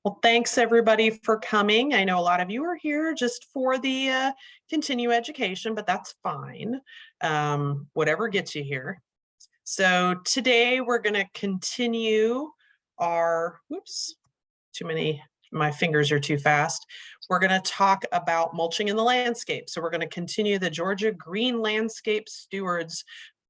Well, thanks everybody for coming. I know a lot of you are here just for the continue education, but that's fine. Whatever gets you here. So today we're going to continue our, whoops, too many, my fingers are too fast. We're going to talk about mulching in the landscape. So we're going to continue the Georgia Green Landscape Stewards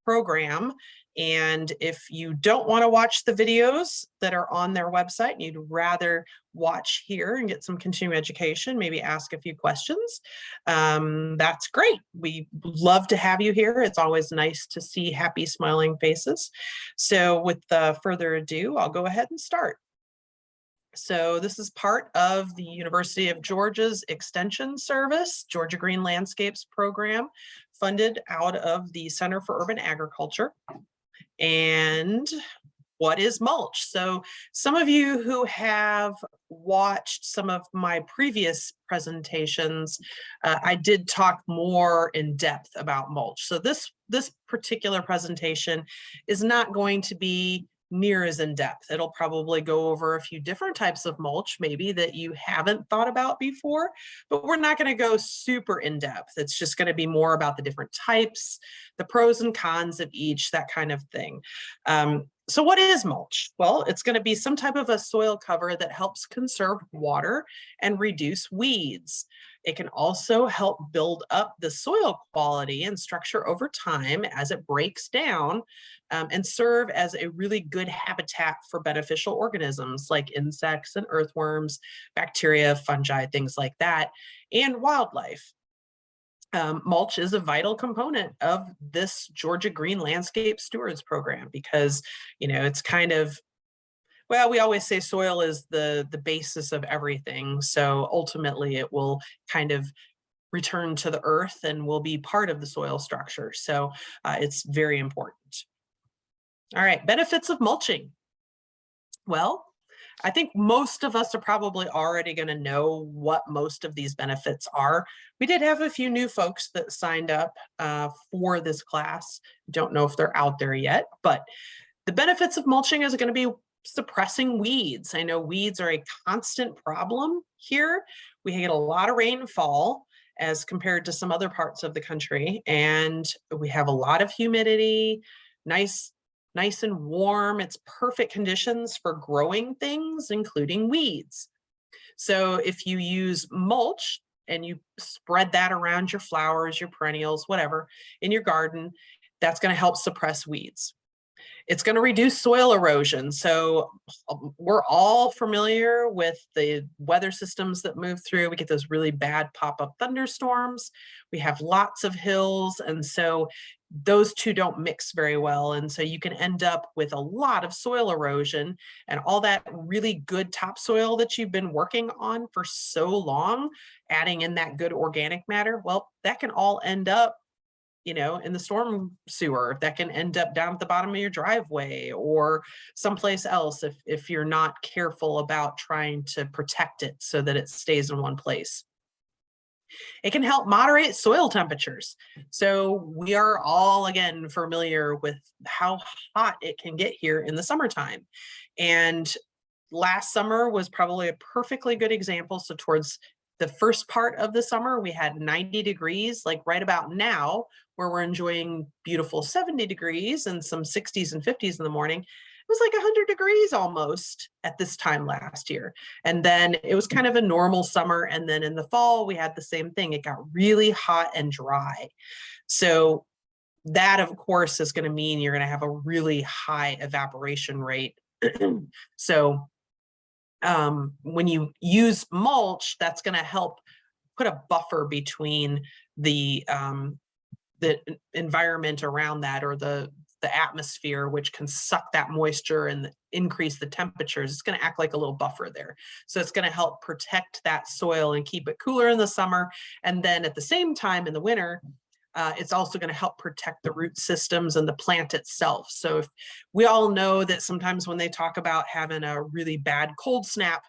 program. And if you don't want to watch the videos that are on their website, and you'd rather watch here and get some continuing education, maybe ask a few questions, that's great. We love to have you here. It's always nice to see happy, smiling faces. So with further ado, I'll go ahead and start. So this is part of the University of Georgia's Extension Service, Georgia Green Landscapes program, funded out of the Center for Urban Agriculture. And what is mulch? So some of you who have watched some of my previous presentations, I did talk more in depth about mulch. So this particular presentation is not going to be near as in depth. It'll probably go over a few different types of mulch maybe that you haven't thought about before, but we're not going to go super in depth. It's just going to be more about the different types, the pros and cons of each, that kind of thing. So what is mulch? Well, it's going to be some type of a soil cover that helps conserve water and reduce weeds. It can also help build up the soil quality and structure over time as it breaks down, and serve as a really good habitat for beneficial organisms like insects and earthworms, bacteria, fungi, things like that, and wildlife. Mulch is a vital component of this Georgia Green Landscape Stewards program because, you know, it's kind of, well, we always say soil is the basis of everything. So ultimately it will kind of return to the earth and will be part of the soil structure. So it's very important. All right, benefits of mulching. Well, I think most of us are probably already going to know what most of these benefits are. We did have a few new folks that signed up for this class. Don't know if they're out there yet, but the benefits of mulching is going to be suppressing weeds. I know weeds are a constant problem here. We get a lot of rainfall as compared to some other parts of the country, and we have a lot of humidity, nice and warm. It's perfect conditions for growing things, including weeds. So if you use mulch and you spread that around your flowers, your perennials, whatever, in your garden, that's going to help suppress weeds. It's going to reduce soil erosion. So we're all familiar with the weather systems that move through. We get those really bad pop-up thunderstorms. We have lots of hills. And so those two don't mix very well. And so you can end up with a lot of soil erosion, and all that really good topsoil that you've been working on for so long, adding in that good organic matter, well, that can all end up, you know, in the storm sewer. That can end up down at the bottom of your driveway or someplace else if you're not careful about trying to protect it so that it stays in one place. It can help moderate soil temperatures. So we are all, again, familiar with how hot it can get here in the summertime. And last summer was probably a perfectly good example. So towards the first part of the summer, we had 90 degrees, like right about now, where we're enjoying beautiful 70 degrees and some 60s and 50s in the morning. It was like 100 degrees almost at this time last year. And then it was kind of a normal summer. And then in the fall, we had the same thing. It got really hot and dry. So that, of course, is going to mean you're going to have a really high evaporation rate. So when you use mulch, that's going to help put a buffer between the environment around that, or the atmosphere, which can suck that moisture and increase the temperatures. It's going to act like a little buffer there. So it's going to help protect that soil and keep it cooler in the summer. And then at the same time in the winter, it's also going to help protect the root systems and the plant itself. So if we all know that sometimes when they talk about having a really bad cold snap,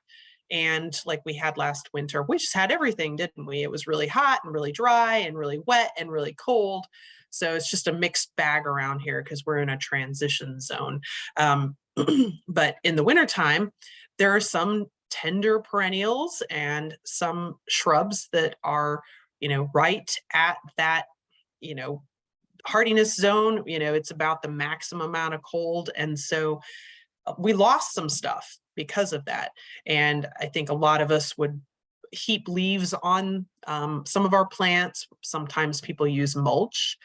and like we had last winter, we just had everything, didn't we? It was really hot and really dry and really wet and really cold. So it's just a mixed bag around here because we're in a transition zone. But in the wintertime, there are some tender perennials and some shrubs that are, right at that, hardiness zone. It's about the maximum amount of cold. And so we lost some stuff because of that. And I think a lot of us would heap leaves on some of our plants. Sometimes people use mulch,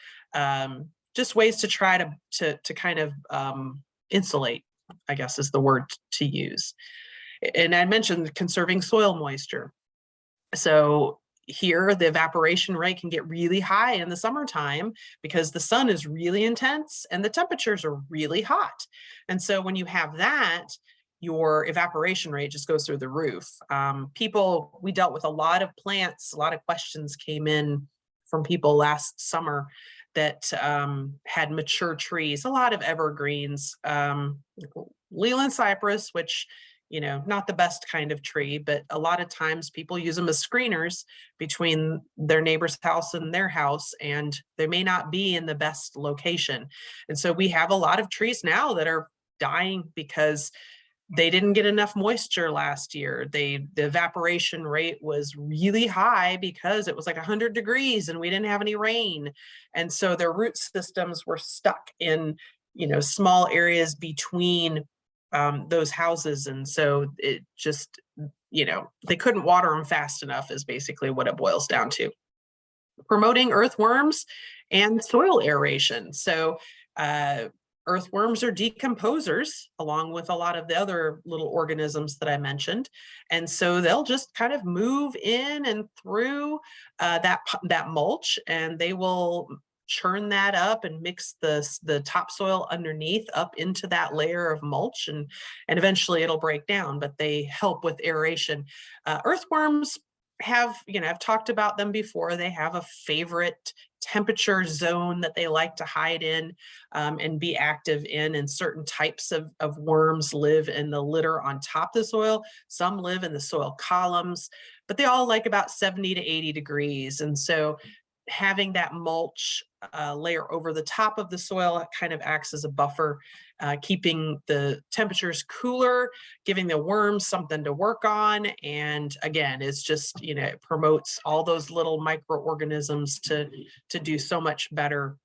just ways to try to kind of insulate, I guess is the word to use. And I mentioned conserving soil moisture. So here, the evaporation rate can get really high in the summertime because the sun is really intense and the temperatures are really hot. And so when you have that, your evaporation rate just goes through the roof. We dealt with a lot of plants, a lot of questions came in from people last summer that had mature trees, a lot of evergreens, Leland cypress, which not the best kind of tree, but a lot of times people use them as screeners between their neighbor's house and their house, and they may not be in the best location. And so we have a lot of trees now that are dying because they didn't get enough moisture last year. The evaporation rate was really high because it was like 100 degrees and we didn't have any rain. And so their root systems were stuck in, small areas between those houses. And so it just, they couldn't water them fast enough is basically what it boils down to. Promoting earthworms and soil aeration. So earthworms are decomposers along with a lot of the other little organisms that I mentioned. And so they'll just kind of move in and through that mulch, and they will churn that up and mix the topsoil underneath up into that layer of mulch, and eventually it'll break down, but they help with aeration. Earthworms have, I've talked about them before. They have a favorite temperature zone that they like to hide in and be active in. And certain types of worms live in the litter on top of the soil. Some live in the soil columns, but they all like about 70 to 80 degrees. And so having that mulch layer over the top of the soil kind of acts as a buffer, keeping the temperatures cooler, giving the worms something to work on. And again, it's just, it promotes all those little microorganisms to do so much better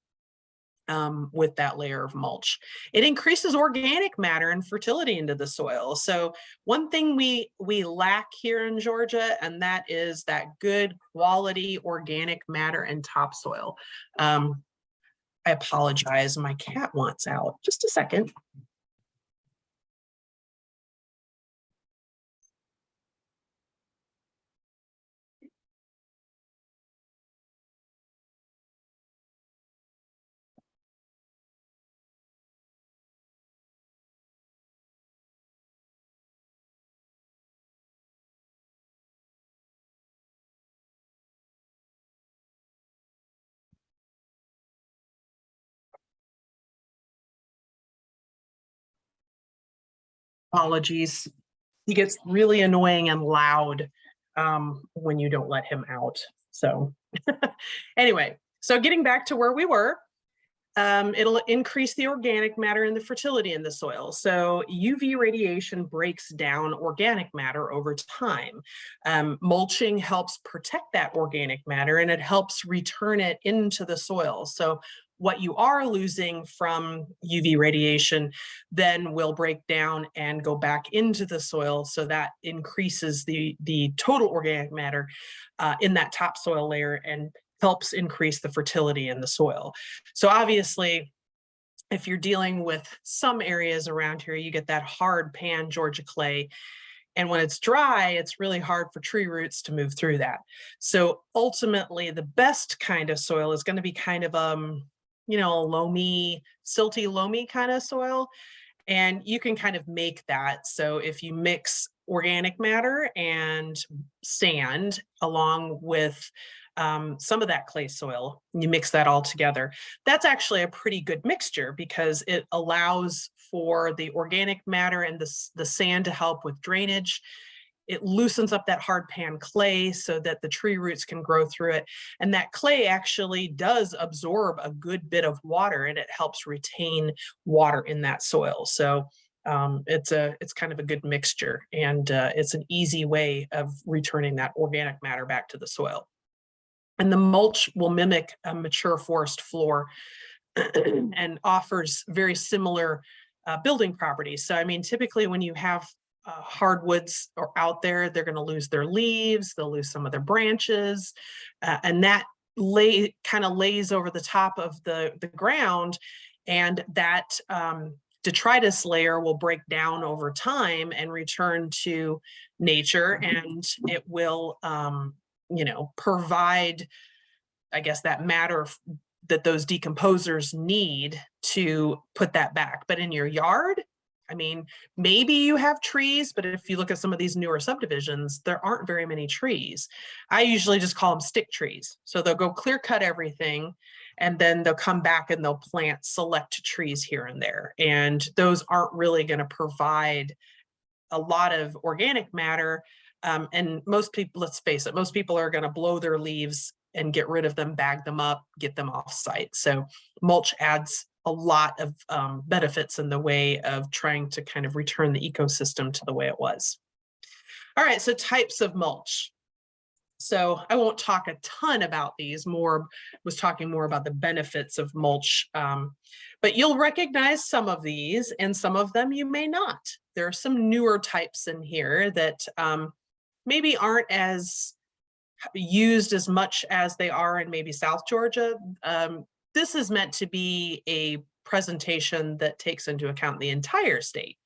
with that layer of mulch. It increases organic matter and fertility into the soil. So one thing we lack here in Georgia, and that is that good quality organic matter and topsoil. I apologize, my cat wants out. Just a second. Apologies. He gets really annoying and loud when you don't let him out. So anyway, so getting back to where we were, it'll increase the organic matter and the fertility in the soil. So UV radiation breaks down organic matter over time. Mulching helps protect that organic matter, and it helps return it into the soil. So what you are losing from UV radiation then will break down and go back into the soil. So that increases the total organic matter in that topsoil layer and helps increase the fertility in the soil. So obviously, if you're dealing with some areas around here, you get that hard pan Georgia clay. And when it's dry, it's really hard for tree roots to move through that. So ultimately, the best kind of soil is going to be kind of loamy, silty, loamy kind of soil. And you can kind of make that. So if you mix organic matter and sand along with some of that clay soil, you mix that all together, that's actually a pretty good mixture because it allows for the organic matter and the sand to help with drainage. It loosens up that hard pan clay so that the tree roots can grow through it. And that clay actually does absorb a good bit of water, and it helps retain water in that soil. So It's kind of a good mixture, and it's an easy way of returning that organic matter back to the soil. And the mulch will mimic a mature forest floor and offers very similar building properties. So, I mean, typically when you have hardwoods or out there, they're going to lose their leaves, they'll lose some of their branches, and that kind of lays over the top of the ground, and that detritus layer will break down over time and return to nature, and it will provide, I guess, that matter that those decomposers need to put that back. But in your yard, I mean, maybe you have trees, but if you look at some of these newer subdivisions, there aren't very many trees. I usually just call them stick trees. So they'll go clear cut everything, and then they'll come back and they'll plant select trees here and there. And those aren't really going to provide a lot of organic matter. And most people, let's face it, most people are going to blow their leaves and get rid of them, bag them up, get them off site. So mulch adds a lot of benefits in the way of trying to kind of return the ecosystem to the way it was. All right, so types of mulch. So I won't talk a ton about these, was talking more about the benefits of mulch, but you'll recognize some of these and some of them you may not. There are some newer types in here that maybe aren't as used as much as they are in maybe South Georgia. This is meant to be a presentation that takes into account the entire state.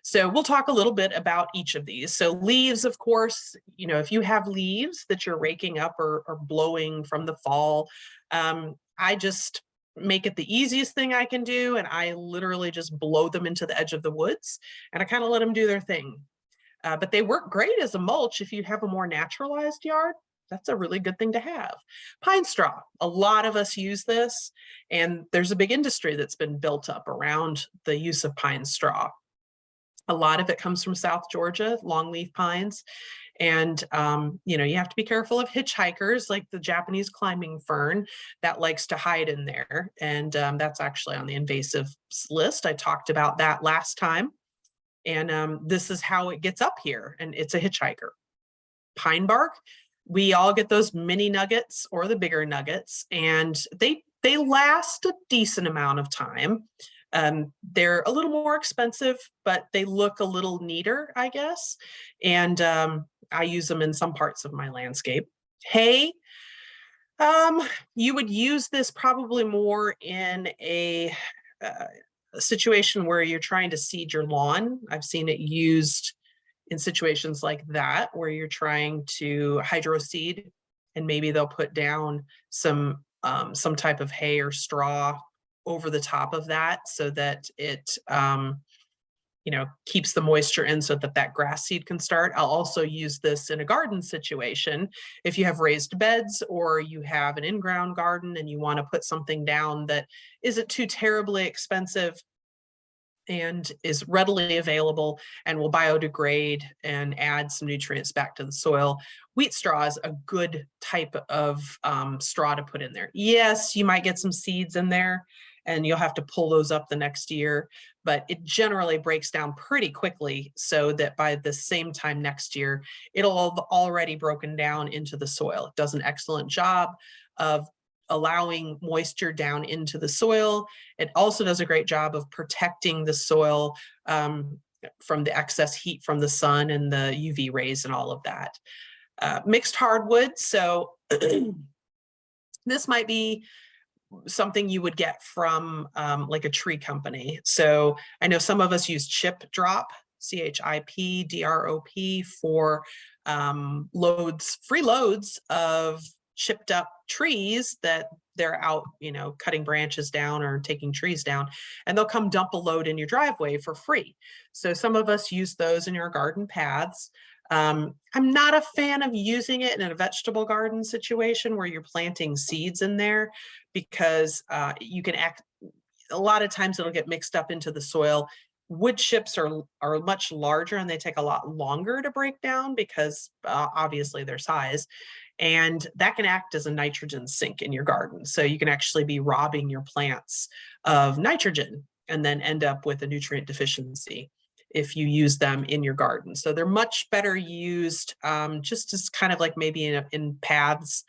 So we'll talk a little bit about each of these. So leaves, of course, if you have leaves that you're raking up or blowing from the fall, I just make it the easiest thing I can do. And I literally just blow them into the edge of the woods, and I kind of let them do their thing. But they work great as a mulch if you have a more naturalized yard. That's a really good thing to have. Pine straw, a lot of us use this, and there's a big industry that's been built up around the use of pine straw. A lot of it comes from South Georgia, longleaf pines. And, you have to be careful of hitchhikers, like the Japanese climbing fern that likes to hide in there. And that's actually on the invasive list. I talked about that last time. And this is how it gets up here, and it's a hitchhiker. Pine bark, we all get those mini nuggets or the bigger nuggets, and they last a decent amount of time. They're a little more expensive, but they look a little neater, I guess. And I use them in some parts of my landscape. Hay, you would use this probably more in a situation where you're trying to seed your lawn. I've seen it used in situations like that, where you're trying to hydro seed, and maybe they'll put down some type of hay or straw over the top of that, so that it keeps the moisture in, so that grass seed can start. I'll also use this in a garden situation. If you have raised beds or you have an in-ground garden and you want to put something down that isn't too terribly expensive and is readily available and will biodegrade and add some nutrients back to the soil, wheat straw is a good type of straw to put in there. Yes, you might get some seeds in there and you'll have to pull those up the next year, but it generally breaks down pretty quickly, so that by the same time next year, it'll have already broken down into the soil. It does an excellent job of allowing moisture down into the soil. It also does a great job of protecting the soil from the excess heat from the sun and the UV rays and all of that. Mixed hardwood. So this might be something you would get from like a tree company. So I know some of us use chip drop, CHIP-DROP, for free loads of chipped up trees that they're out, cutting branches down or taking trees down, and they'll come dump a load in your driveway for free. So some of us use those in your garden paths. I'm not a fan of using it in a vegetable garden situation where you're planting seeds in there, because you can a lot of times it'll get mixed up into the soil. Wood chips are much larger and they take a lot longer to break down because obviously their size, and that can act as a nitrogen sink in your garden. So you can actually be robbing your plants of nitrogen and then end up with a nutrient deficiency. if you use them in your garden. So they're much better used just as kind of like maybe in paths,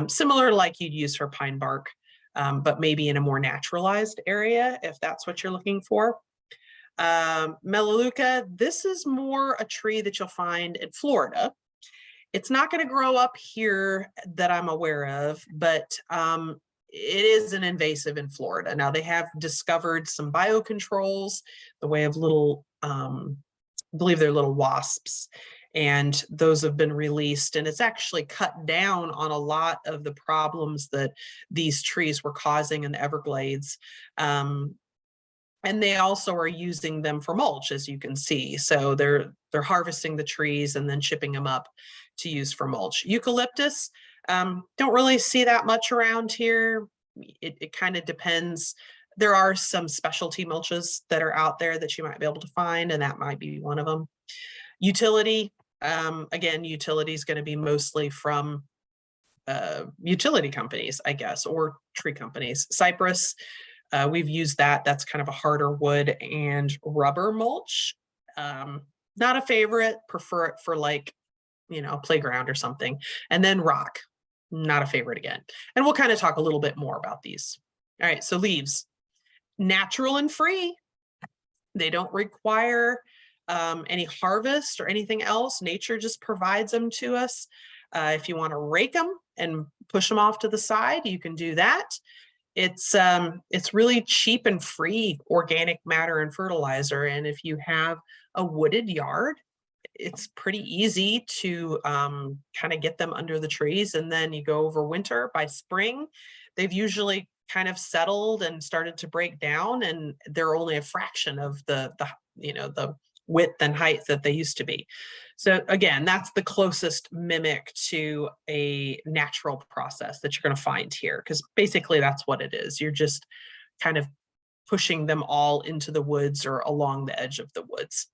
similar like you'd use for pine bark, but maybe in a more naturalized area if that's what you're looking for. Melaleuca, this is more a tree that you'll find in Florida. It's not going to grow up here that I'm aware of, but it is an invasive in Florida. Now they have discovered some biocontrols, the way of little, I believe they're little wasps, and those have been released, and it's actually cut down on a lot of the problems that these trees were causing in the Everglades. And they also are using them for mulch, as you can see. So they're harvesting the trees and then chipping them up to use for mulch. Eucalyptus, don't really see that much around here. It kind of depends. There are some specialty mulches that are out there that you might be able to find, and that might be one of them. Utility, again, utility is going to be mostly from utility companies, I guess, or tree companies. Cypress, we've used that. That's kind of a harder wood and rubber mulch. Not a favorite, prefer it for like, you know, playground or something. And then rock, not a favorite again. And we'll kind of talk a little bit more about these. All right, so leaves, natural and free. They don't require any harvest or anything else. Nature just provides them to us. If you want to rake them and push them off to the side, you can do that. It's really cheap and free organic matter and fertilizer. And if you have a wooded yard, it's pretty easy to kind of get them under the trees, and then you go over winter. By spring, they've usually kind of settled and started to break down, and they're only a fraction of the width and height that they used to be. So again, that's the closest mimic to a natural process that you're going to find here, because basically that's what it is. You're just kind of pushing them all into the woods or along the edge of the woods.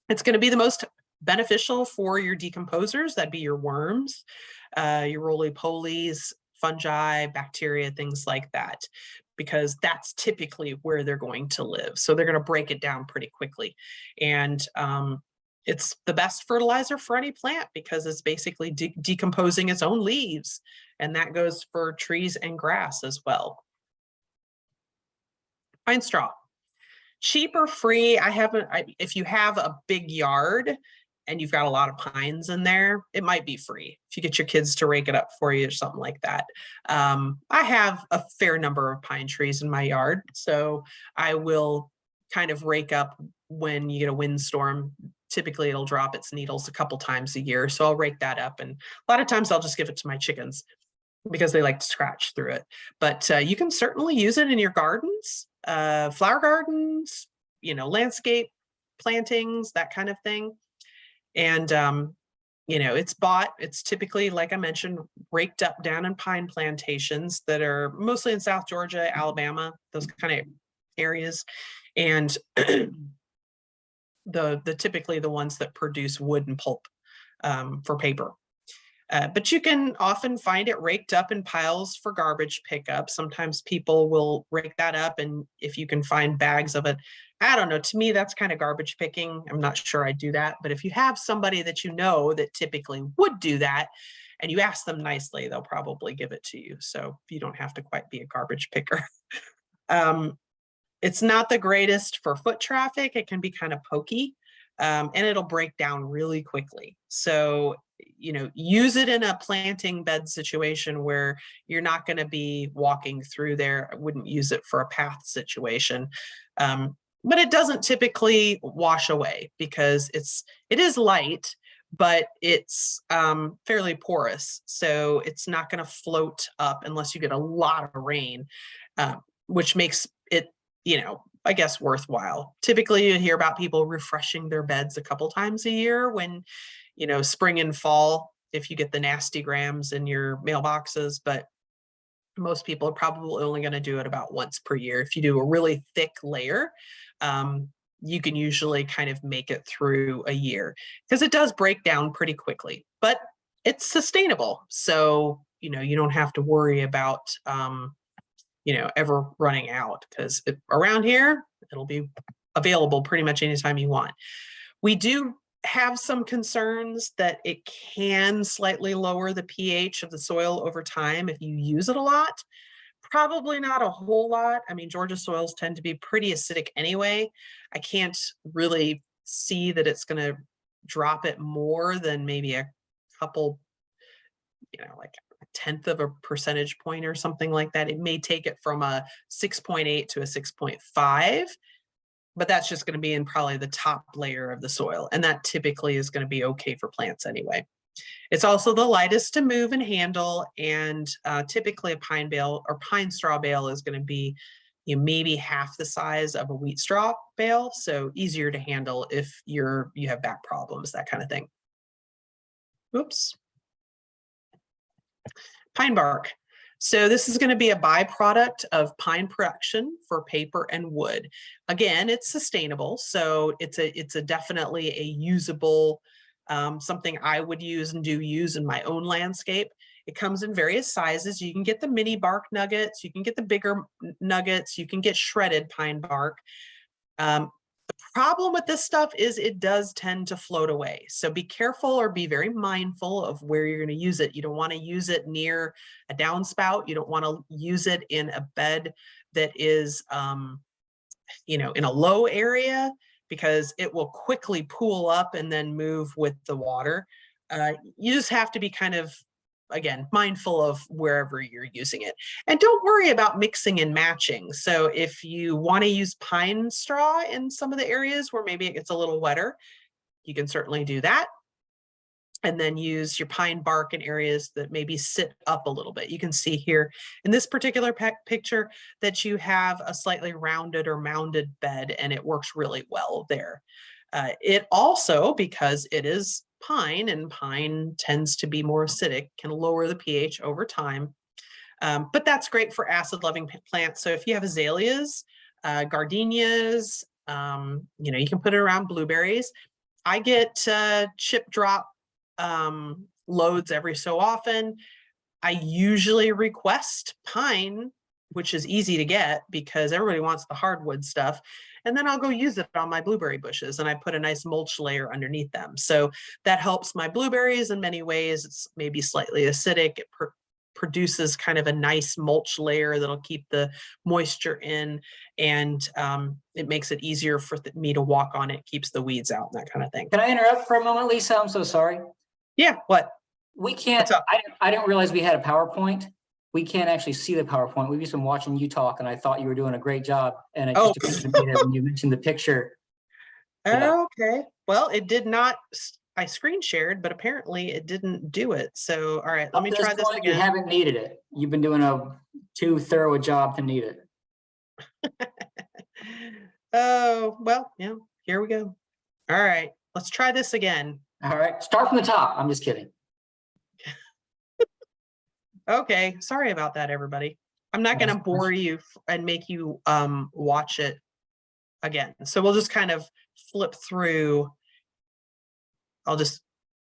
It's going to be the most beneficial for your decomposers. That'd be your worms, your roly-polies, fungi, bacteria, things like that, because that's typically where they're going to live. So they're going to break it down pretty quickly. And it's the best fertilizer for any plant because it's basically decomposing its own leaves. And that goes for trees and grass as well. Pine straw. Cheap or free, if you have a big yard and you've got a lot of pines in there, it might be free if you get your kids to rake it up for you or something like that. I have a fair number of pine trees in my yard, so I will kind of rake up when you get a windstorm. Typically it'll drop its needles a couple times a year, so I'll rake that up, and a lot of times I'll just give it to my chickens because they like to scratch through it. But you can certainly use it in your gardens, flower gardens, landscape plantings, that kind of thing. And it's typically, like I mentioned, raked up down in pine plantations that are mostly in South Georgia, Alabama, those kind of areas. And the typically the ones that produce wood and pulp for paper. But you can often find it raked up in piles for garbage pickup. Sometimes people will rake that up, and if you can find bags of it, I don't know, to me, that's kind of garbage picking. I'm not sure I do that, but if you have somebody that you know that typically would do that, and you ask them nicely, they'll probably give it to you. So you don't have to quite be a garbage picker. It's not the greatest for foot traffic. It can be kind of pokey, and it'll break down really quickly. So use it in a planting bed situation where you're not going to be walking through there. I wouldn't use it for a path situation. But it doesn't typically wash away because it is light, but it's fairly porous. So it's not going to float up unless you get a lot of rain, which makes it, I guess, worthwhile. Typically you hear about people refreshing their beds a couple times a year when spring and fall, if you get the nasty grams in your mailboxes, but most people are probably only going to do it about once per year. If you do a really thick layer, you can usually kind of make it through a year because it does break down pretty quickly, but it's sustainable. So, you don't have to worry about, ever running out, because around here, it'll be available pretty much anytime you want. We do have some concerns that it can slightly lower the pH of the soil over time if you use it a lot. Probably not a whole lot. I mean, Georgia soils tend to be pretty acidic anyway. I can't really see that it's going to drop it more than maybe a couple, like a 1/10 of a percentage point or something like that. It may take it from a 6.8 to a 6.5, but that's just going to be in probably the top layer of the soil. And that typically is going to be okay for plants anyway. It's also the lightest to move and handle, and typically a pine bale or pine straw bale is going to be maybe half the size of a wheat straw bale, so easier to handle if you have back problems, that kind of thing. Oops. Pine bark. So this is going to be a byproduct of pine production for paper and wood. Again, it's sustainable, so it's a definitely a usable something I would use and do use in my own landscape. It comes in various sizes. You can get the mini bark nuggets, you can get the bigger nuggets, you can get shredded pine bark. The problem with this stuff is it does tend to float away. So be careful or be very mindful of where you're going to use it. You don't want to use it near a downspout. You don't want to use it in a bed that is, in a low area, because it will quickly pool up and then move with the water. You just have to be kind of, again, mindful of wherever you're using it. And don't worry about mixing and matching. So if you want to use pine straw in some of the areas where maybe it gets a little wetter, you can certainly do that. And then use your pine bark in areas that maybe sit up a little bit. You can see here in this particular picture that you have a slightly rounded or mounded bed, and it works really well there. It also, because it is pine, and pine tends to be more acidic, can lower the pH over time. But that's great for acid-loving plants. So if you have azaleas, gardenias, you can put it around blueberries. I get chip drop loads every so often. I usually request pine, which is easy to get because everybody wants the hardwood stuff. And then I'll go use it on my blueberry bushes, and I put a nice mulch layer underneath them. So that helps my blueberries in many ways. It's maybe slightly acidic. It produces kind of a nice mulch layer that'll keep the moisture in, and it makes it easier for me to walk on it, keeps the weeds out, and that kind of thing. Can I interrupt for a moment, Lisa? I'm so sorry. Yeah, what? We can't, I didn't realize we had a PowerPoint. We can't actually see the PowerPoint. We've just been watching you talk, and I thought you were doing a great job. And it just occurred to me that when you mentioned the picture. Yeah. Okay. Well, it did not, I screen shared, but apparently it didn't do it. So, all right, let me try this again. You haven't needed it. You've been doing a too thorough a job to need it. Oh, well, yeah, here we go. All right, let's try this again. All right, start from the top. I'm just kidding. Okay, sorry about that, everybody. I'm not going to bore you and make you watch it again. So we'll just kind of flip through.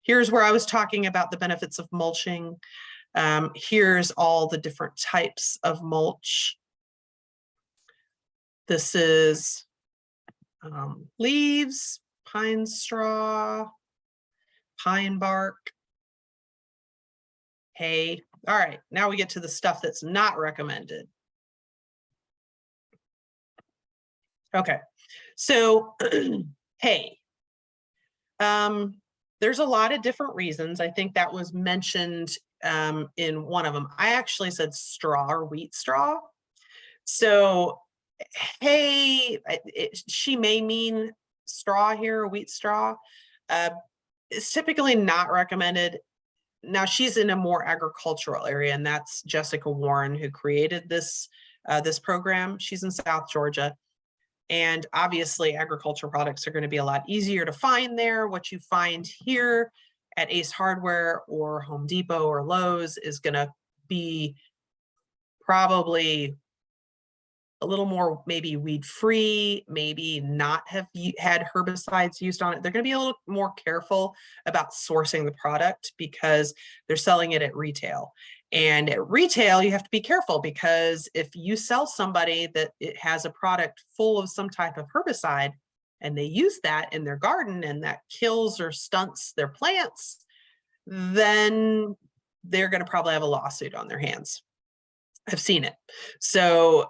Here's where I was talking about the benefits of mulching. Here's all the different types of mulch. This is leaves, pine straw, pine bark, hay. All right, now we get to the stuff that's not recommended. Okay, so hay. There's a lot of different reasons. I think that was mentioned in one of them. I actually said straw or wheat straw. So hay, she may mean straw here, wheat straw. It's typically not recommended. Now she's in a more agricultural area, and that's Jessica Warren, who created this program. She's in South Georgia. And obviously agricultural products are going to be a lot easier to find there. What you find here at Ace Hardware or Home Depot or Lowe's is going to be probably a little more maybe weed free, maybe not have had herbicides used on it. They're going to be a little more careful about sourcing the product because they're selling it at retail. And at retail, you have to be careful, because if you sell somebody that it has a product full of some type of herbicide and they use that in their garden and that kills or stunts their plants, then they're going to probably have a lawsuit on their hands. I've seen it. So,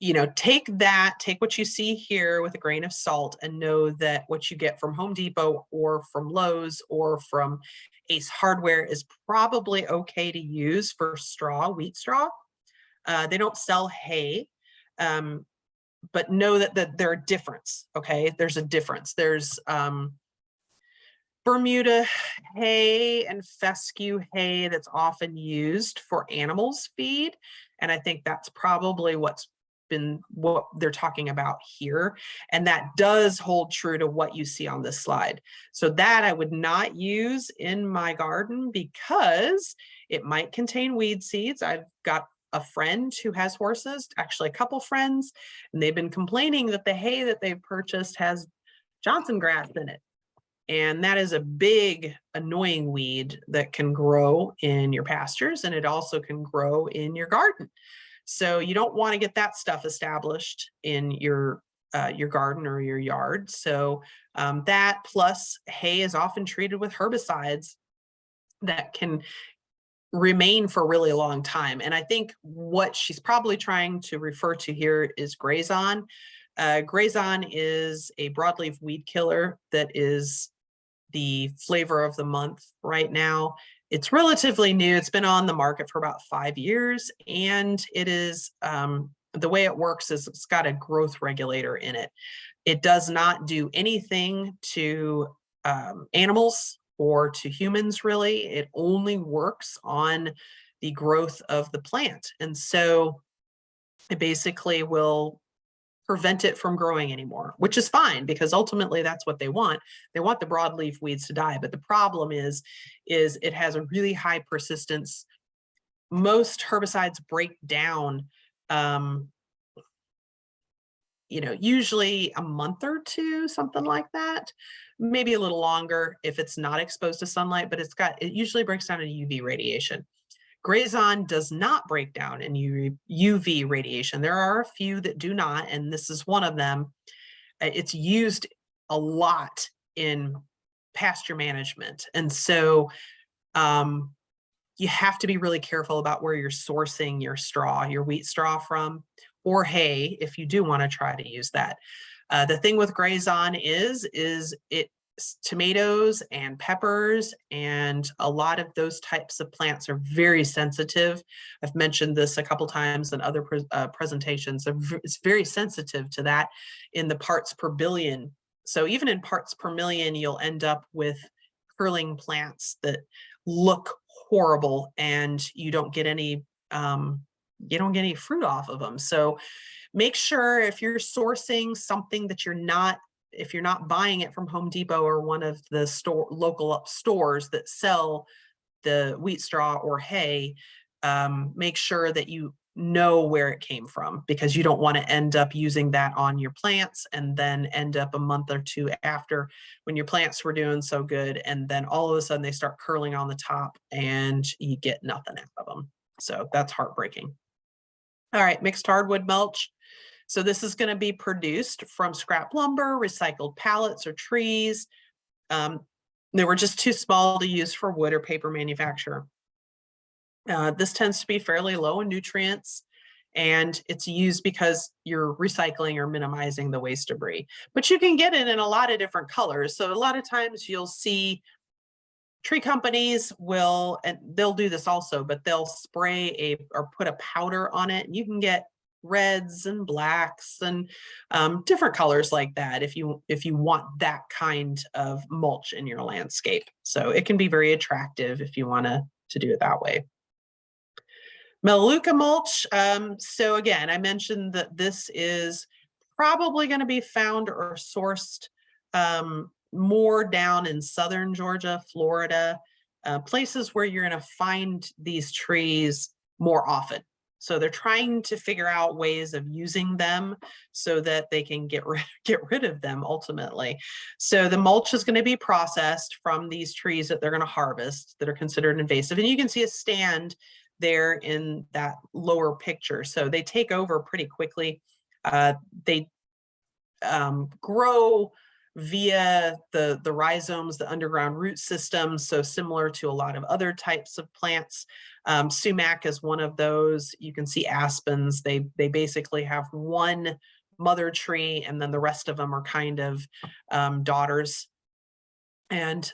you know, take what you see here with a grain of salt, and know that what you get from Home Depot or from Lowe's or from Ace Hardware is probably okay to use for straw, wheat straw. They don't sell hay, but know that there are difference. Okay, there's a difference. There's Bermuda hay and fescue hay that's often used for animals' feed, and I think that's probably what they're talking about here, and that does hold true to what you see on this slide. So that I would not use in my garden, because it might contain weed seeds. I've got a friend who has horses, actually a couple friends, and they've been complaining that the hay that they've purchased has Johnson grass in it. And that is a big annoying weed that can grow in your pastures, and it also can grow in your garden. So you don't want to get that stuff established in your garden or your yard. So that, plus hay is often treated with herbicides that can remain for a really long time. And I think what she's probably trying to refer to here is Grazon. Grazon is a broadleaf weed killer that is the flavor of the month right now. It's relatively new. It's been on the market for about 5 years, and it is, the way it works is it's got a growth regulator in it. It does not do anything to animals or to humans, really. It only works on the growth of the plant. And so it basically will prevent it from growing anymore, which is fine, because ultimately that's what they want. They want the broadleaf weeds to die. But the problem is it has a really high persistence. Most herbicides break down, usually a month or two, something like that, maybe a little longer if it's not exposed to sunlight, but it usually breaks down in UV radiation. Grazon does not break down in UV radiation. There are a few that do not, and this is one of them. It's used a lot in pasture management. And so you have to be really careful about where you're sourcing your straw, your wheat straw from, or hay, if you do want to try to use that. The thing with Grazon is tomatoes and peppers and a lot of those types of plants are very sensitive. I've mentioned this a couple times in other presentations. It's very sensitive to that in the parts per billion. So even in parts per million, you'll end up with curling plants that look horrible, and you don't get any fruit off of them. So make sure, if you're sourcing something that if you're not buying it from Home Depot or one of the local stores that sell the wheat straw or hay, make sure that you know where it came from, because you don't want to end up using that on your plants and then end up a month or two after, when your plants were doing so good, and then all of a sudden they start curling on the top and you get nothing out of them. So that's heartbreaking. All right, mixed hardwood mulch. So this is going to be produced from scrap lumber, recycled pallets or trees. They were just too small to use for wood or paper manufacture. This tends to be fairly low in nutrients, and it's used because you're recycling or minimizing the waste debris. But you can get it in a lot of different colors. So a lot of times you'll see tree companies and they'll do this also, but they'll spray or put a powder on it. You can get reds and blacks and different colors like that if you want that kind of mulch in your landscape. So it can be very attractive if you want to do it that way. Melaleuca mulch. So again, I mentioned that this is probably going to be found or sourced more down in southern Georgia, Florida, places where you're going to find these trees more often. So they're trying to figure out ways of using them so that they can get rid of them ultimately. So the mulch is going to be processed from these trees that they're going to harvest that are considered invasive. And you can see a stand there in that lower picture. So they take over pretty quickly. They grow via the rhizomes, the underground root system. So similar to a lot of other types of plants. Sumac is one of those. You can see aspens. They basically have one mother tree, and then the rest of them are kind of daughters. And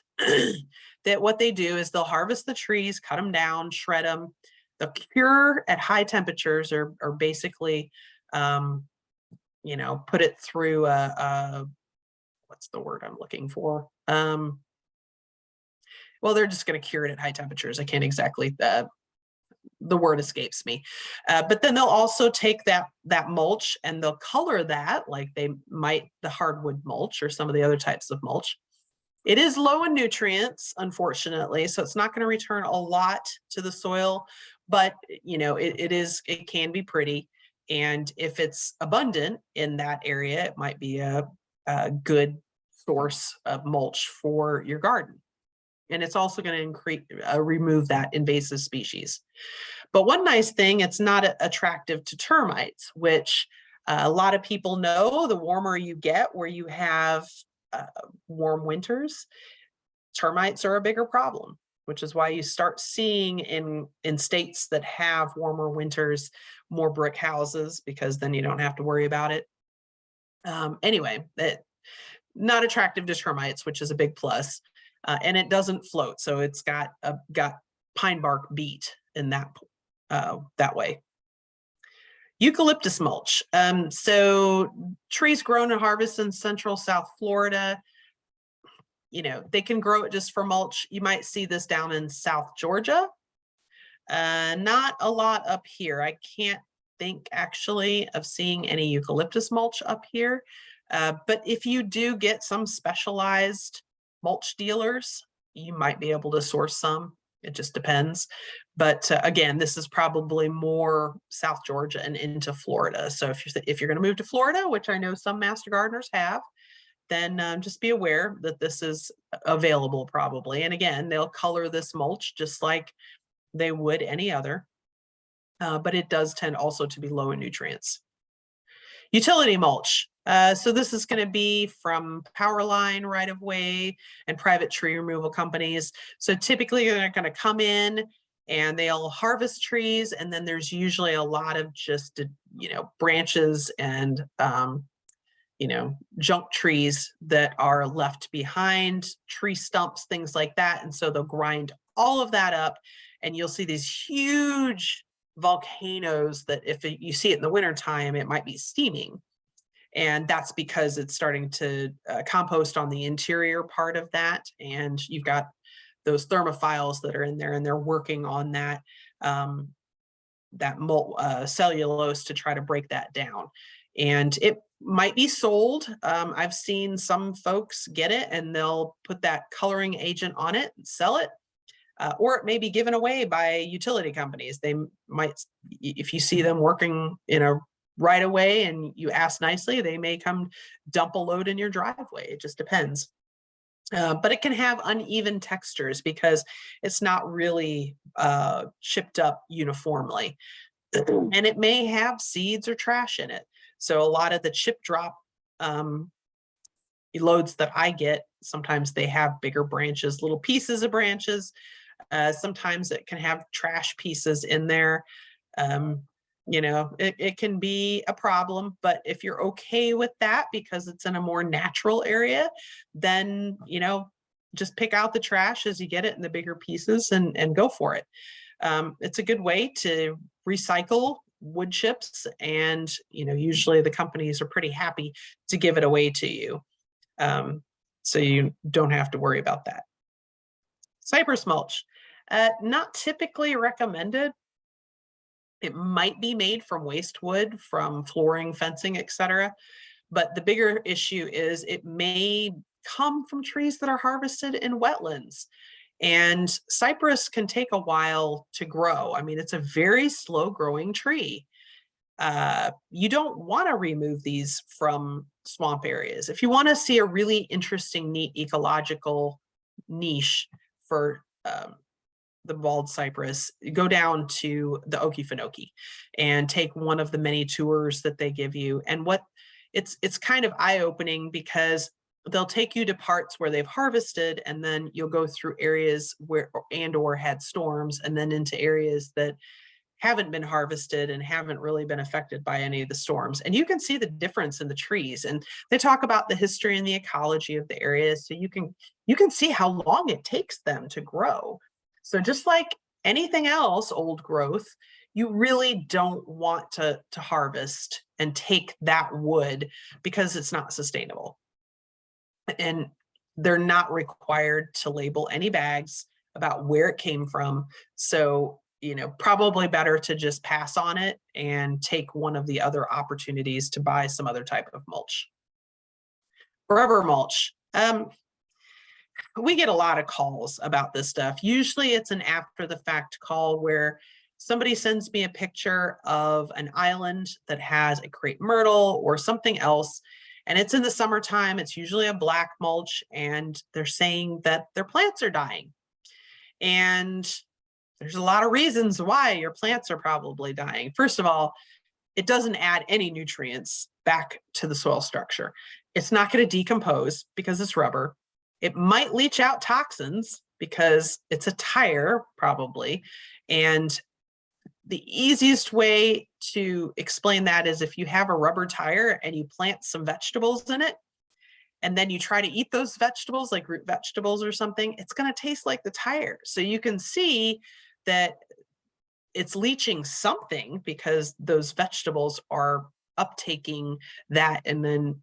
that what they do is they'll harvest the trees, cut them down, shred them. They'll cure at high temperatures, or basically, put it through what's the word I'm looking for? Well, they're just going to cure it at high temperatures. I can't exactly, the word escapes me. But then they'll also take that mulch and they'll color that like they might the hardwood mulch or some of the other types of mulch. It is low in nutrients, unfortunately, so it's not going to return a lot to the soil, but it can be pretty. And if it's abundant in that area, it might be a good source of mulch for your garden. And it's also going to remove that invasive species. But one nice thing, it's not attractive to termites, which a lot of people know. The warmer you get, where you have warm winters, termites are a bigger problem, which is why you start seeing in states that have warmer winters more brick houses, because then you don't have to worry about it. Anyway, not attractive to termites, which is a big plus. And it doesn't float, so it's got pine bark beat in that way. Eucalyptus mulch. So trees grown and harvested in Central South Florida, they can grow it just for mulch. You might see this down in South Georgia. Not a lot up here. I can't think actually of seeing any eucalyptus mulch up here. But if you do get some specialized mulch dealers, you might be able to source some. It just depends. But again, this is probably more South Georgia and into Florida. So if you're going to move to Florida, which I know some master gardeners have, then just be aware that this is available probably. And again, they'll color this mulch just like they would any other. But it does tend also to be low in nutrients. Utility mulch. So this is going to be from power line right of way and private tree removal companies. So typically they're going to come in and they'll harvest trees, and then there's usually a lot of just branches and junk trees that are left behind, tree stumps, things like that. And so they'll grind all of that up, and you'll see these huge volcanoes that if you see it in the wintertime, it might be steaming. And that's because it's starting to compost on the interior part of that. And you've got those thermophiles that are in there, and they're working on that cellulose to try to break that down. And it might be sold. I've seen some folks get it and they'll put that coloring agent on it and sell it. Or it may be given away by utility companies. They might, if you see them working in a right away and you ask nicely, they may come dump a load in your driveway. It just depends. But it can have uneven textures because it's not really chipped up uniformly. And it may have seeds or trash in it. So a lot of the chip drop loads that I get, sometimes they have bigger branches, little pieces of branches. Sometimes it can have trash pieces in there. It can be a problem, but if you're okay with that because it's in a more natural area, then, just pick out the trash as you get it in the bigger pieces and go for it. It's a good way to recycle wood chips, and, usually the companies are pretty happy to give it away to you. So you don't have to worry about that. Cypress mulch, not typically recommended. It might be made from waste wood, from flooring, fencing, etc. But the bigger issue is it may come from trees that are harvested in wetlands. And cypress can take a while to grow. I mean, it's a very slow growing tree. You don't want to remove these from swamp areas. If you want to see a really interesting, neat ecological niche for the bald cypress, go down to the Okefenokee and take one of the many tours that they give you. And it's kind of eye-opening, because they'll take you to parts where they've harvested, and then you'll go through areas where or had storms, and then into areas that haven't been harvested and haven't really been affected by any of the storms. And you can see the difference in the trees. And they talk about the history and the ecology of the area. So you can see how long it takes them to grow. So just like anything else, old growth, you really don't want to harvest and take that wood, because it's not sustainable. And they're not required to label any bags about where it came from. So, probably better to just pass on it and take one of the other opportunities to buy some other type of mulch. Rubber mulch. We get a lot of calls about this stuff. Usually it's an after the fact call where somebody sends me a picture of an island that has a crepe myrtle or something else, and it's in the summertime. It's usually a black mulch, and they're saying that their plants are dying. And there's a lot of reasons why your plants are probably dying. First of all, it doesn't add any nutrients back to the soil structure. It's not going to decompose because it's rubber. It might leach out toxins because it's a tire, probably. And the easiest way to explain that is if you have a rubber tire and you plant some vegetables in it, and then you try to eat those vegetables, like root vegetables or something, it's going to taste like the tire. So you can see that it's leaching something, because those vegetables are uptaking that, and then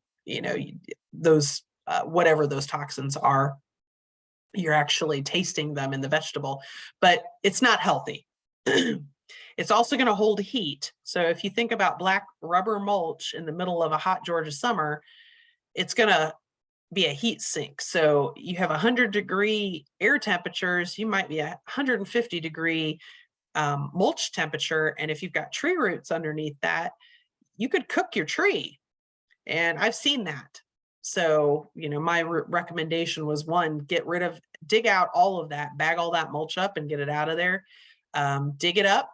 those whatever those toxins are, you're actually tasting them in the vegetable, but it's not healthy. It's also going to hold heat. So if you think about black rubber mulch in the middle of a hot Georgia summer, it's going to be a heat sink. So you have 100-degree air temperatures, you might be a 150-degree mulch temperature. And if you've got tree roots underneath that, you could cook your tree. And I've seen that. So, my recommendation was, one, dig out all of that, bag all that mulch up and get it out of there. Dig it up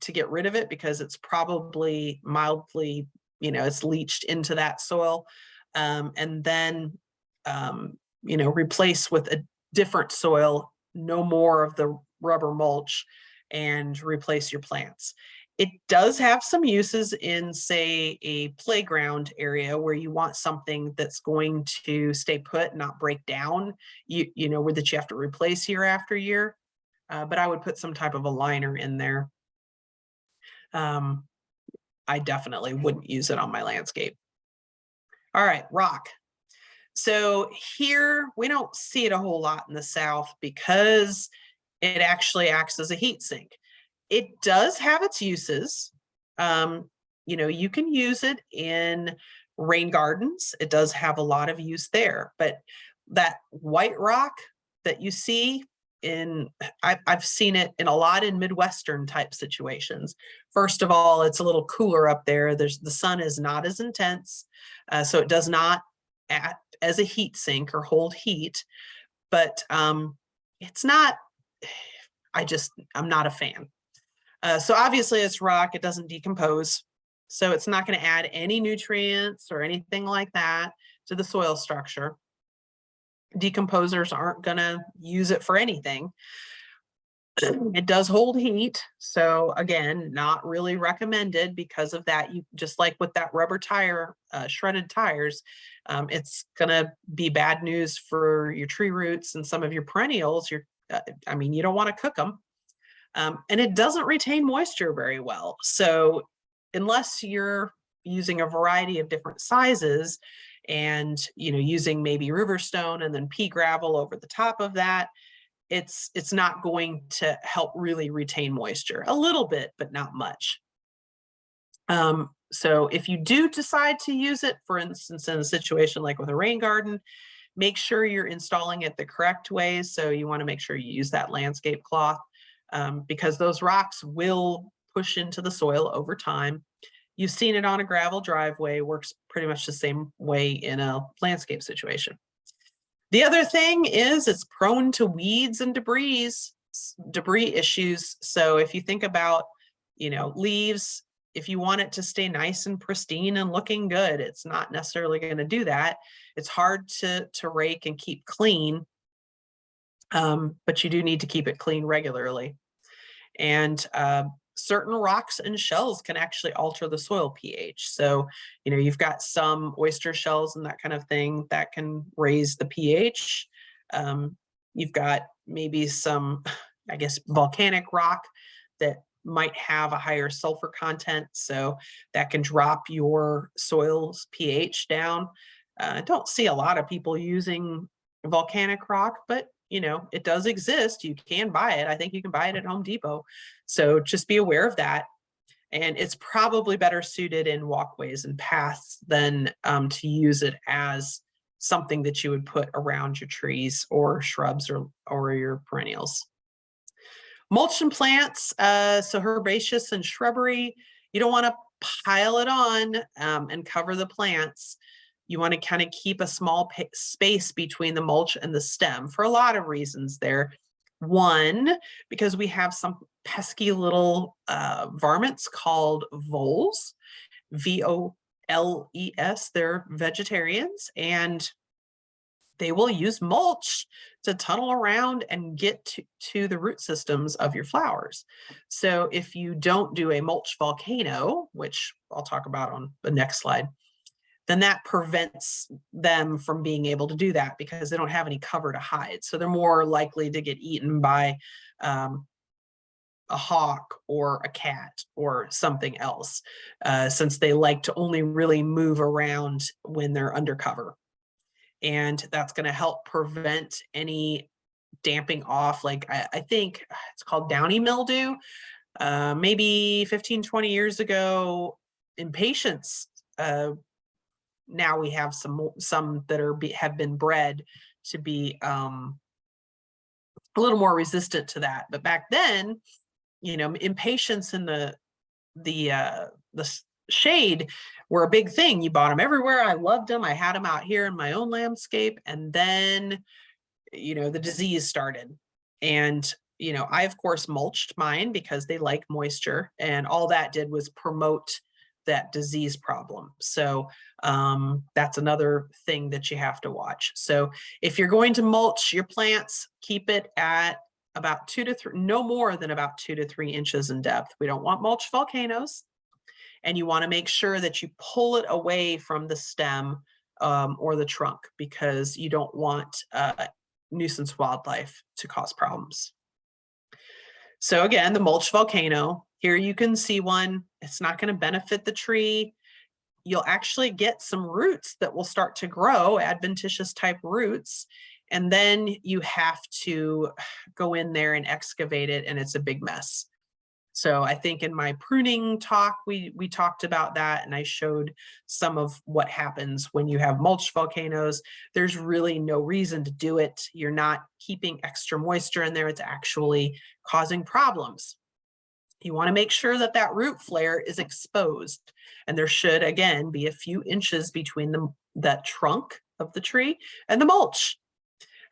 to get rid of it, because it's probably mildly, it's leached into that soil. And then, replace with a different soil, no more of the rubber mulch, and replace your plants. It does have some uses in, say, a playground area where you want something that's going to stay put, not break down, where that you have to replace year after year. But I would put some type of a liner in there. I definitely wouldn't use it on my landscape. All right, rock. So here we don't see it a whole lot in the South, because it actually acts as a heat sink. It does have its uses. You can use it in rain gardens. It does have a lot of use there, but that white rock that you see I've seen it in a lot in Midwestern type situations. First of all, it's a little cooler up there. The sun is not as intense, so it does not act as a heat sink or hold heat, but it's not, I'm not a fan. So obviously it's rock, it doesn't decompose. So it's not going to add any nutrients or anything like that to the soil structure. Decomposers aren't going to use it for anything. It does hold heat. So again, not really recommended because of that. You just like with that rubber tire, shredded tires, it's going to be bad news for your tree roots and some of your perennials. You don't want to cook them. And it doesn't retain moisture very well. So unless you're using a variety of different sizes and, using maybe riverstone and then pea gravel over the top of that, it's not going to help really retain moisture. A little bit, but not much. So if you do decide to use it, for instance, in a situation like with a rain garden, Make sure you're installing it the correct way. So you want to make sure you use that landscape cloth because those rocks will push into the soil over time. You've seen it on a gravel driveway, works pretty much the same way in a landscape situation. The other thing is it's prone to weeds and debris issues. So if you think about, leaves, if you want it to stay nice and pristine and looking good, it's not necessarily going to do that. It's hard to rake and keep clean, but you do need to keep it clean regularly. And certain rocks and shells can actually alter the soil pH. So, you've got some oyster shells and that kind of thing that can raise the pH. You've got maybe some, volcanic rock that might have a higher sulfur content. So that can drop your soil's pH down. I don't see a lot of people using volcanic rock, but it does exist. You can buy it. I think you can buy it at Home Depot. So just be aware of that. And it's probably better suited in walkways and paths than to use it as something that you would put around your trees or shrubs or your perennials. Mulch and plants, so herbaceous and shrubbery, you don't want to pile it on and cover the plants. You want to kind of keep a small space between the mulch and the stem for a lot of reasons there. One, because we have some pesky little varmints called voles, V-O-L-E-S. They're vegetarians, and they will use mulch to tunnel around and get to the root systems of your flowers. So if you don't do a mulch volcano, which I'll talk about on the next slide, then that prevents them from being able to do that because they don't have any cover to hide. So they're more likely to get eaten by a hawk or a cat or something else, since they like to only really move around when they're undercover. And that's going to help prevent any damping off. Like I think it's called downy mildew. Maybe 15, 20 years ago, impatiens, now we have some that have been bred to be a little more resistant to that. But back then, impatiens in the shade were a big thing. You bought them everywhere. I loved them. I had them out here in my own landscape. And then, the disease started. And, I, of course, mulched mine because they like moisture. And all that did was promote that disease problem. So that's another thing that you have to watch. So if you're going to mulch your plants, keep it at about 2 to 3, no more than about 2 to 3 inches in depth. We don't want mulch volcanoes. And you want to make sure that you pull it away from the stem or the trunk, because you don't want nuisance wildlife to cause problems. So again, the mulch volcano, here you can see one. It's not going to benefit the tree. You'll actually get some roots that will start to grow, adventitious type roots. And then you have to go in there and excavate it, and it's a big mess. So I think in my pruning talk, we talked about that, and I showed some of what happens when you have mulch volcanoes. There's really no reason to do it. You're not keeping extra moisture in there. It's actually causing problems. You want to make sure that that root flare is exposed, and there should, again, be a few inches between that trunk of the tree and the mulch.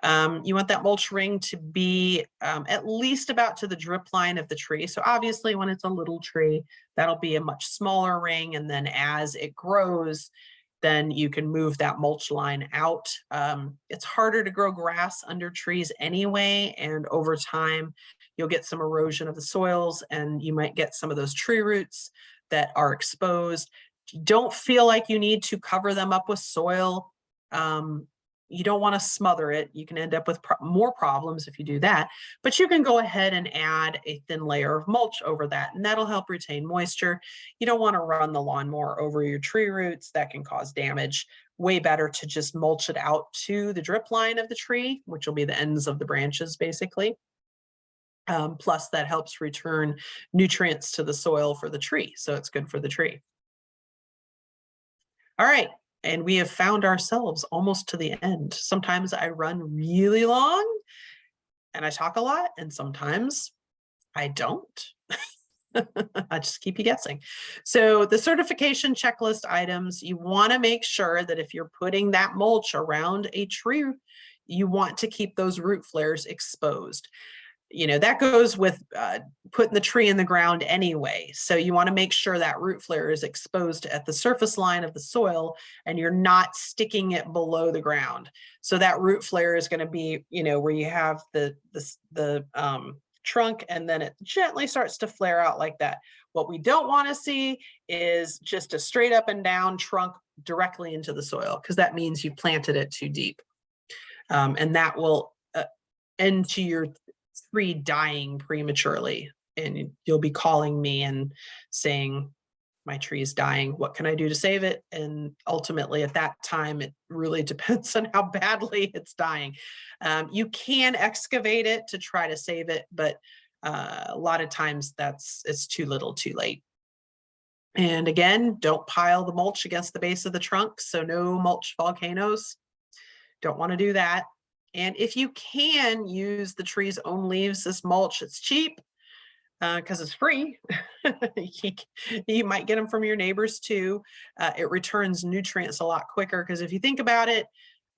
You want that mulch ring to be at least about to the drip line of the tree. So obviously when it's a little tree, that'll be a much smaller ring. And then as it grows, then you can move that mulch line out. It's harder to grow grass under trees anyway. And over time, you'll get some erosion of the soils, and you might get some of those tree roots that are exposed. Don't feel like you need to cover them up with soil. You don't want to smother it. You can end up with more problems if you do that, but you can go ahead and add a thin layer of mulch over that, and that'll help retain moisture. You don't want to run the lawnmower over your tree roots. That can cause damage. Way better to just mulch it out to the drip line of the tree, which will be the ends of the branches, basically. Plus that helps return nutrients to the soil for the tree. So it's good for the tree. All right. And we have found ourselves almost to the end. Sometimes I run really long and I talk a lot, and sometimes I don't. I just keep you guessing. So the certification checklist items, you want to make sure that if you're putting that mulch around a tree, you want to keep those root flares exposed. You know, that goes with putting the tree in the ground anyway. So you want to make sure that root flare is exposed at the surface line of the soil and you're not sticking it below the ground. So that root flare is going to be, you know, where you have the trunk and then it gently starts to flare out like that. What we don't want to see is just a straight up and down trunk directly into the soil, because that means you planted it too deep. And that will end to your tree dying prematurely, and you'll be calling me and saying, my tree is dying. What can I do to save it? And ultimately at that time, it really depends on how badly it's dying. You can excavate it to try to save it, but a lot of times it's too little too late. And again, don't pile the mulch against the base of the trunk. So no mulch volcanoes. Don't want to do that. And if you can use the tree's own leaves as mulch, it's cheap because it's free. You might get them from your neighbors too. It returns nutrients a lot quicker, because if you think about it,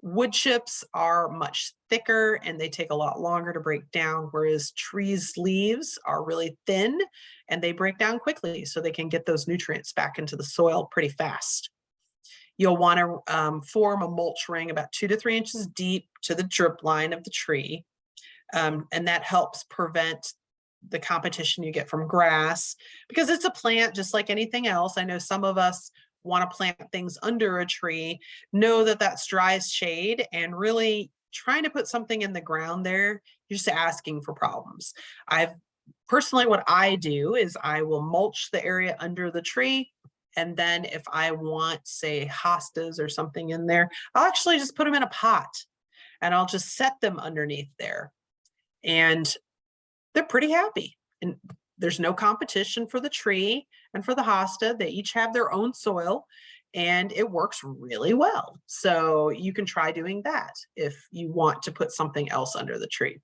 wood chips are much thicker and they take a lot longer to break down, whereas trees' leaves are really thin and they break down quickly, so they can get those nutrients back into the soil pretty fast. You'll want to form a mulch ring about 2 to 3 inches deep to the drip line of the tree. And that helps prevent the competition you get from grass, because it's a plant just like anything else. I know some of us want to plant things under a tree, know that that's dry as shade, and really trying to put something in the ground there, you're just asking for problems. Personally, what I do is I will mulch the area under the tree. And then if I want, say, hostas or something in there, I'll actually just put them in a pot and I'll just set them underneath there. And they're pretty happy. And there's no competition for the tree and for the hosta. They each have their own soil and it works really well. So you can try doing that if you want to put something else under the tree.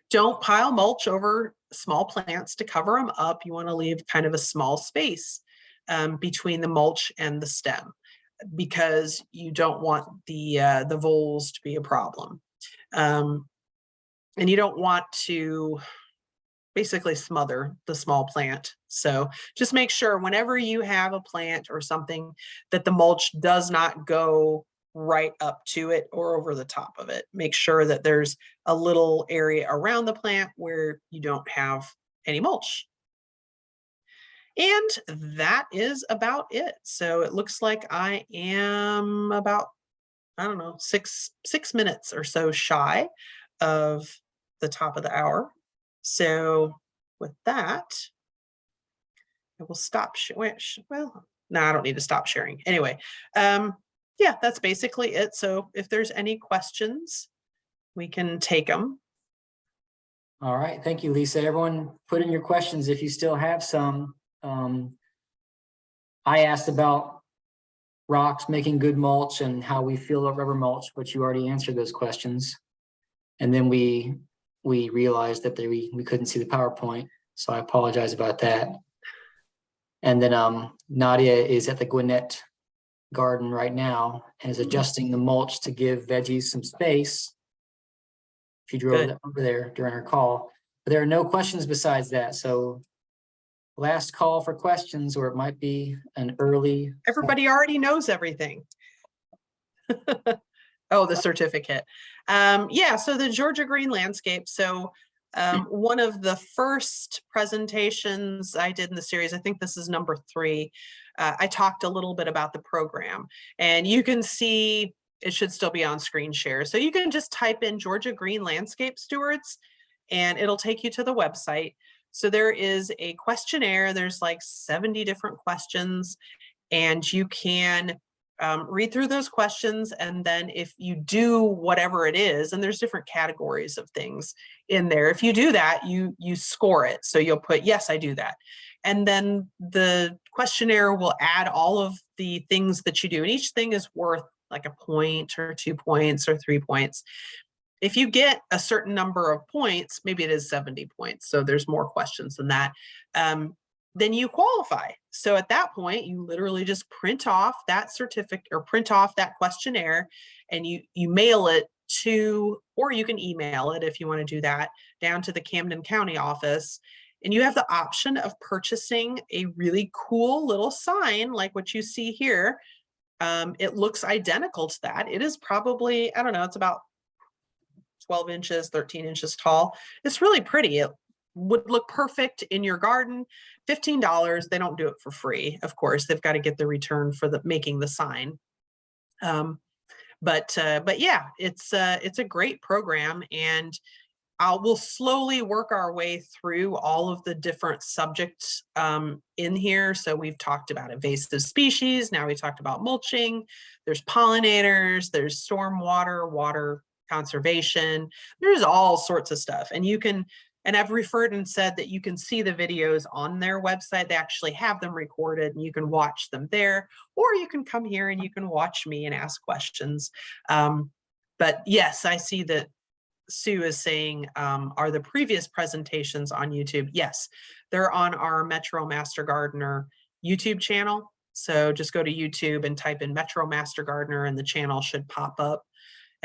Don't pile mulch over small plants to cover them up. You want to leave kind of a small space between the mulch and the stem, because you don't want the voles to be a problem. And you don't want to basically smother the small plant. So just make sure whenever you have a plant or something that the mulch does not go right up to it or over the top of it. Make sure that there's a little area around the plant where you don't have any mulch. And that is about it. So it looks like I am about, I don't know, six minutes or so shy of the top of the hour. So with that, I will stop. Well, no, I don't need to stop sharing. Anyway, yeah, that's basically it. So if there's any questions, we can take them. All right. Thank you, Lisa. Everyone put in your questions if you still have some. I asked about rocks making good mulch and how we feel about rubber mulch, but you already answered those questions. And then we realized that we couldn't see the PowerPoint, so I apologize about that. And then Nadia is at the Gwinnett garden right now and is adjusting the mulch to give veggies some space. She drove over there during her call, but there are no questions besides that. So last call for questions, or it might be an early. Everybody already knows everything. Oh, the certificate. Yeah, so the Georgia Green Landscape. So one of the first presentations I did in the series, I think this is number 3, I talked a little bit about the program, and you can see it should still be on screen share. So you can just type in Georgia Green Landscape Stewards and it'll take you to the website. So there is a questionnaire. There's like 70 different questions, and you can read through those questions, and then if you do whatever it is, and there's different categories of things in there, if you do that, you score it. So you'll put, yes, I do that. And then the questionnaire will add all of the things that you do. And each thing is worth like a point or 2 points or 3 points. If you get a certain number of points, maybe it is 70 points, so there's more questions than that, then you qualify. So at that point, you literally just print off that certificate or print off that questionnaire, and you mail it to, or you can email it if you want to do that, down to the Camden County office. And you have the option of purchasing a really cool little sign like what you see here. It looks identical to that. It is probably, I don't know, it's about 12 inches, 13 inches tall. It's really pretty. It would look perfect in your garden. $15. They don't do it for free. Of course, they've got to get the return for the making the sign. But yeah, it's a great program, and we'll slowly work our way through all of the different subjects in here. So we've talked about invasive species. Now we talked about mulching. There's pollinators. There's stormwater, water conservation. There's all sorts of stuff, and you can. And I've referred and said that you can see the videos on their website. They actually have them recorded, and you can watch them there, or you can come here and you can watch me and ask questions. But yes, I see that Sue is saying, are the previous presentations on YouTube? Yes, they're on our Metro Master Gardener YouTube channel. So just go to YouTube and type in Metro Master Gardener, and the channel should pop up.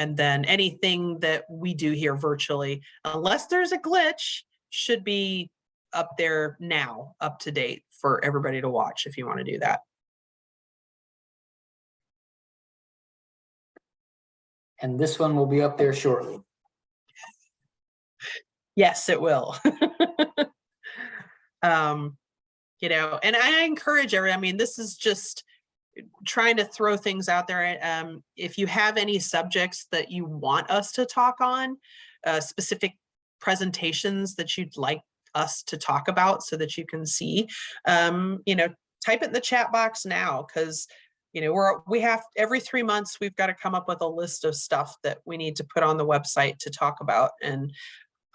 And then anything that we do here virtually, unless there's a glitch, should be up there now, up to date for everybody to watch if you want to do that. And this one will be up there shortly. Yes, it will. You know, and I encourage everyone, I mean, this is just trying to throw things out there. If you have any subjects that you want us to talk on, specific presentations that you'd like us to talk about so that you can see, you know, type it in the chat box now, because you know, we have every 3 months, we've got to come up with a list of stuff that we need to put on the website to talk about. And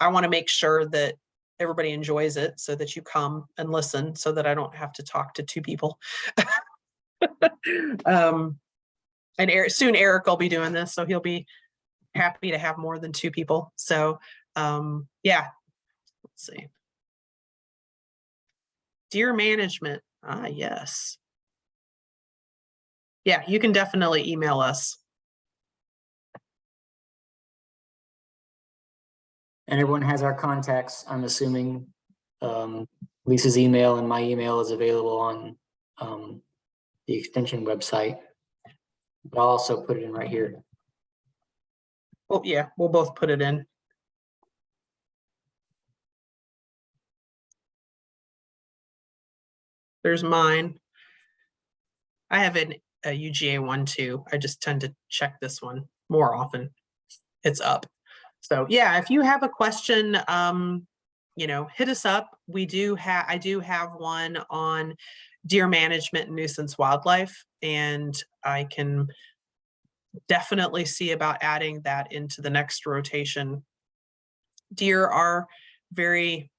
I want to make sure that everybody enjoys it so that you come and listen, so that I don't have to talk to 2 people. And soon Eric will be doing this, so he'll be happy to have more than 2 people. So yeah, let's see. Deer management. Yes. Yeah, you can definitely email us. And everyone has our contacts, I'm assuming. Lisa's email and my email is available on the extension website. But I'll also put it in right here. Oh yeah, we'll both put it in. There's mine. I have a UGA one too. I just tend to check this one more often. It's up. So yeah, if you have a question, you know, hit us up. I do have one on deer management and nuisance wildlife, and I can definitely see about adding that into the next rotation. Deer are very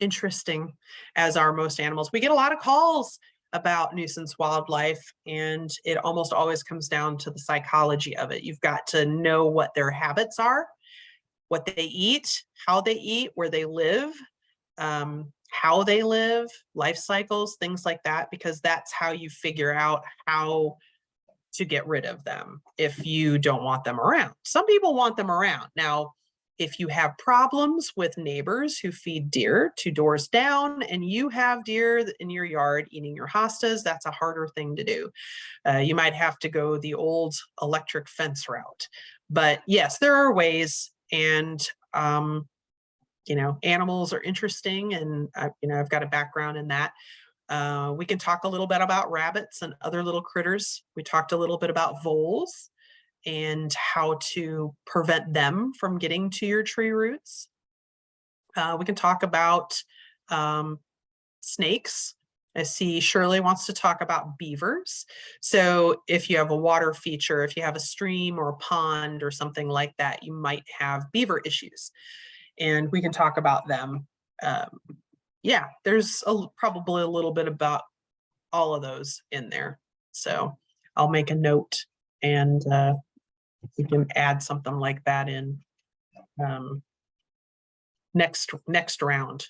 interesting, as are most animals. We get a lot of calls about nuisance wildlife, and it almost always comes down to the psychology of it. You've got to know what their habits are, what they eat, how they eat, where they live, how they live, life cycles, things like that, because that's how you figure out how to get rid of them if you don't want them around. Some people want them around. Now, if you have problems with neighbors who feed deer 2 doors down, and you have deer in your yard eating your hostas, that's a harder thing to do. You might have to go the old electric fence route. But yes, there are ways, and you know, animals are interesting, and you know, I've got a background in that. We can talk a little bit about rabbits and other little critters. We talked a little bit about voles and how to prevent them from getting to your tree roots. We can talk about snakes I see Shirley wants to talk about beavers. So if you have a water feature, if you have a stream or a pond or something like that, you might have beaver issues. And we can talk about them. Yeah, there's probably a little bit about all of those in there. So I'll make a note and we can add something like that in next round.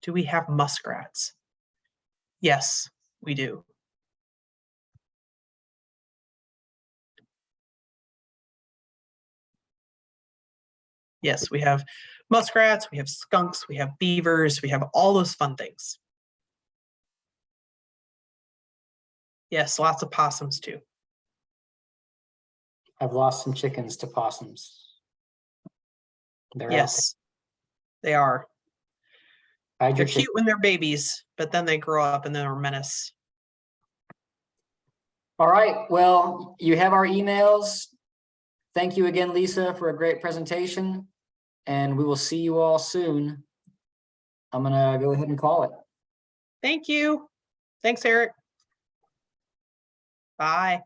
Do we have muskrats? Yes, we do. Yes, we have muskrats, we have skunks, we have beavers, we have all those fun things. Yes, lots of possums too. I've lost some chickens to possums. They're out Yes, they are. there. Hide They're your cute chick- when they're babies, but then they grow up and they're a menace. All right, well, you have our emails. Thank you again, Lisa, for a great presentation, and we will see you all soon. I'm gonna go ahead and call it. Thank you. Thanks, Eric. Bye.